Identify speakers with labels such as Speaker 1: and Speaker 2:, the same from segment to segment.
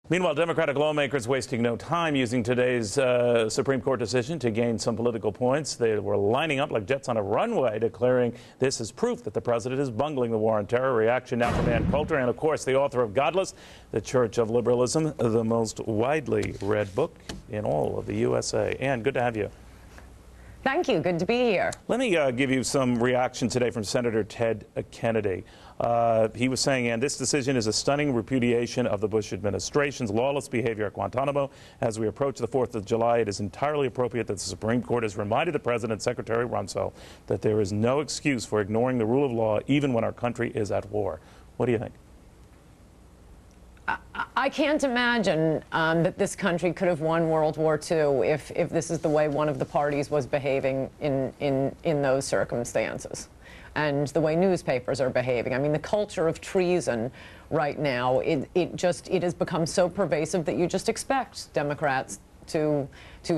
Speaker 1: Meanwhile, Democratic lawmakers wasting no time using today's Supreme Court decision to gain some political points. They were lining up like jets on a runway, declaring this is proof that the president is bungling the war on terror. Reaction now from Ann Coulter and, of course, the author of Godless, The Church of Liberalism, the most widely read book in all of the USA. Ann, good to have you.
Speaker 2: Thank you. Good to be here.
Speaker 1: Let me give you some reaction today from Senator Ted Kennedy. He was saying, and this decision is a stunning repudiation of the Bush administration's lawless behavior at Guantanamo. As we approach the 4th of July, it is entirely appropriate that the Supreme Court has reminded the President, Secretary Rumsfeld, that there is no excuse for ignoring the rule of law, even when our country is at war. What do you think?
Speaker 2: I can't imagine that this country could have won World War II if this is the way one of the parties was behaving in those circumstances, and the way newspapers are behaving. I mean, the culture of treason right now, it has become so pervasive that you just expect Democrats to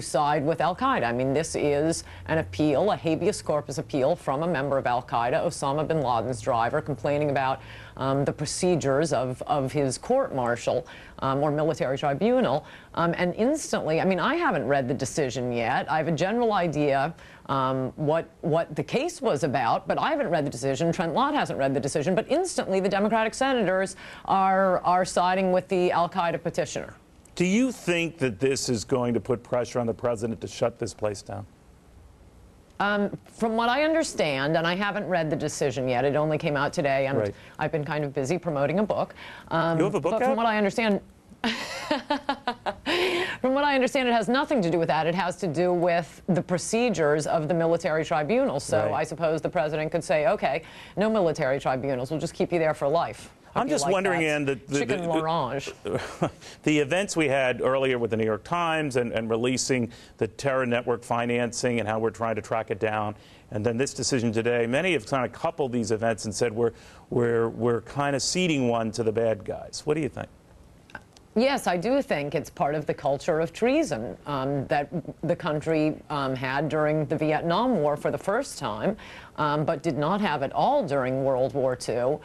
Speaker 2: side with al-Qaeda. I mean, this is an appeal, a habeas corpus appeal from a member of al-Qaeda, Osama bin Laden's driver, complaining about the procedures of his court-martial or military tribunal. And instantly, I mean, I haven't read the decision yet. I have a general idea what the case was about, but I haven't read the decision. Trent Lott hasn't read the decision. But instantly, the Democratic senators are siding with the al-Qaeda petitioner.
Speaker 1: Do you think that this is going to put pressure on the president to shut this place down?
Speaker 2: From what I understand, and I haven't read the decision yet, it only came out today, and
Speaker 1: right.
Speaker 2: I've been kind of busy promoting a book.
Speaker 1: You have a book
Speaker 2: but
Speaker 1: out?
Speaker 2: From what I understand, from what I understand, it has nothing to do with that. It has to do with the procedures of the military tribunals. So
Speaker 1: right.
Speaker 2: I suppose the president could say, okay, no military tribunals, we'll just keep you there for life.
Speaker 1: I'm just wondering, Ann, the events we had earlier with the New York Times and releasing the terror network financing and how we're trying to track it down, and then this decision today, many have kind of coupled these events and said we're kind of ceding one to the bad guys. What do you think?
Speaker 2: Yes, I do think it's part of the culture of treason that the country had during the Vietnam War for the first time, but did not have at all during World War II.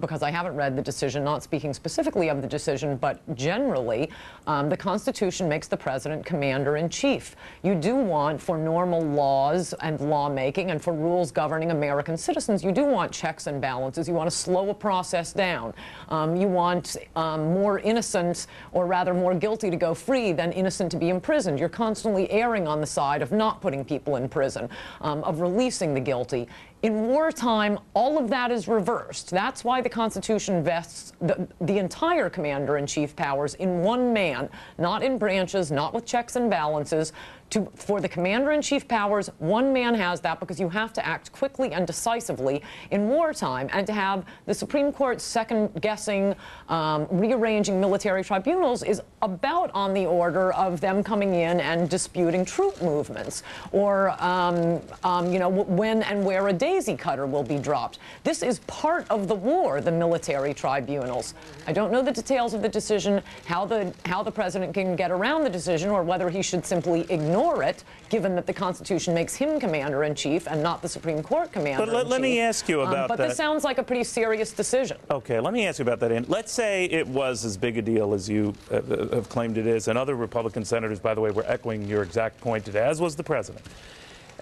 Speaker 2: Because I haven't read the decision, not speaking specifically of the decision, but generally, the Constitution makes the president commander-in-chief. You do want, for normal laws and lawmaking and for rules governing American citizens, you do want checks and balances. You want to slow a process down. You want more innocent, or rather more guilty, to go free than innocent to be imprisoned. You're constantly erring on the side of not putting people in prison, of releasing the guilty. In wartime, all of that is reversed. That's why the Constitution vests the entire commander-in-chief powers in one man, not in branches, not with checks and balances. For the commander-in-chief powers, one man has that because you have to act quickly and decisively in wartime. And to have the Supreme Court second-guessing, rearranging military tribunals is about on the order of them coming in and disputing troop movements, or you know, when and where a daisy cutter will be dropped. This is part of the war, the military tribunals. I don't know the details of the decision, how the president can get around the decision, or whether he should simply ignore it, given that the Constitution makes him commander-in-chief and not the Supreme Court commander-in-chief.
Speaker 1: But let me ask you about that.
Speaker 2: But this sounds like a pretty serious decision.
Speaker 1: Okay, let me ask you about that, Ann. Let's say it was as big a deal as you have claimed it is, and other Republican senators, by the way, were echoing your exact point today, as was the president.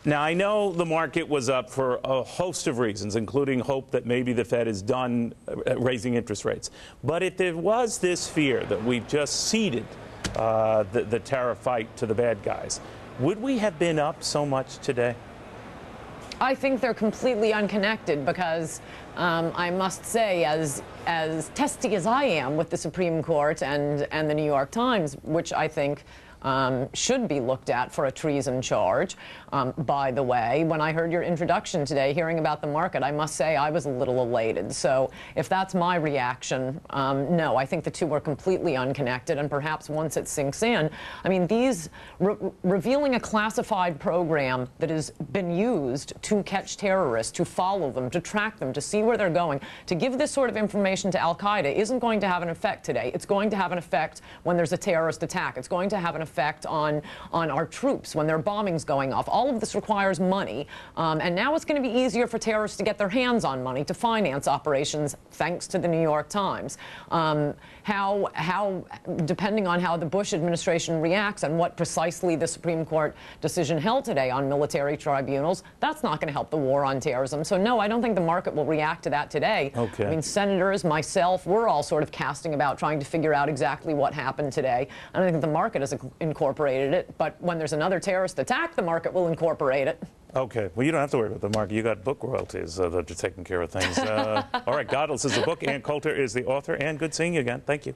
Speaker 1: Now, I know the market was up for a host of reasons, including hope that maybe the Fed is done raising interest rates. But if there was this fear that we've just ceded the terror fight to the bad guys, would we have been up so much today?
Speaker 2: I think they're completely unconnected because I must say, as testy as I am with the Supreme Court and the New York Times, which I think should be looked at for a treason charge. By the way, when I heard your introduction today, hearing about the market, I must say I was a little elated. So if that's my reaction, no, I think the two are completely unconnected. And perhaps once it sinks in, I mean, these revealing a classified program that has been used to catch terrorists, to follow them, to track them, to see where they're going, to give this sort of information to al-Qaeda isn't going to have an effect today. It's going to have an effect when there's a terrorist attack. It's going to have an effect on our troops when there are bombings going off. All of this requires money, and now it's going to be easier for terrorists to get their hands on money to finance operations, thanks to the New York Times. How, depending on how the Bush administration reacts and what precisely the Supreme Court decision held today on military tribunals, that's not going to help the war on terrorism. So no, I don't think the market will react to that today.
Speaker 1: Okay.
Speaker 2: I mean, senators, myself, we're all sort of casting about trying to figure out exactly what happened today. I don't think the market has incorporated it, but when there's another terrorist attack, the market will incorporate it.
Speaker 1: Okay. Well, you don't have to worry about the market. You got book royalties that are taking care of things. All right. Godless is the book. Ann Coulter is the author. Ann, good seeing you again. Thank you.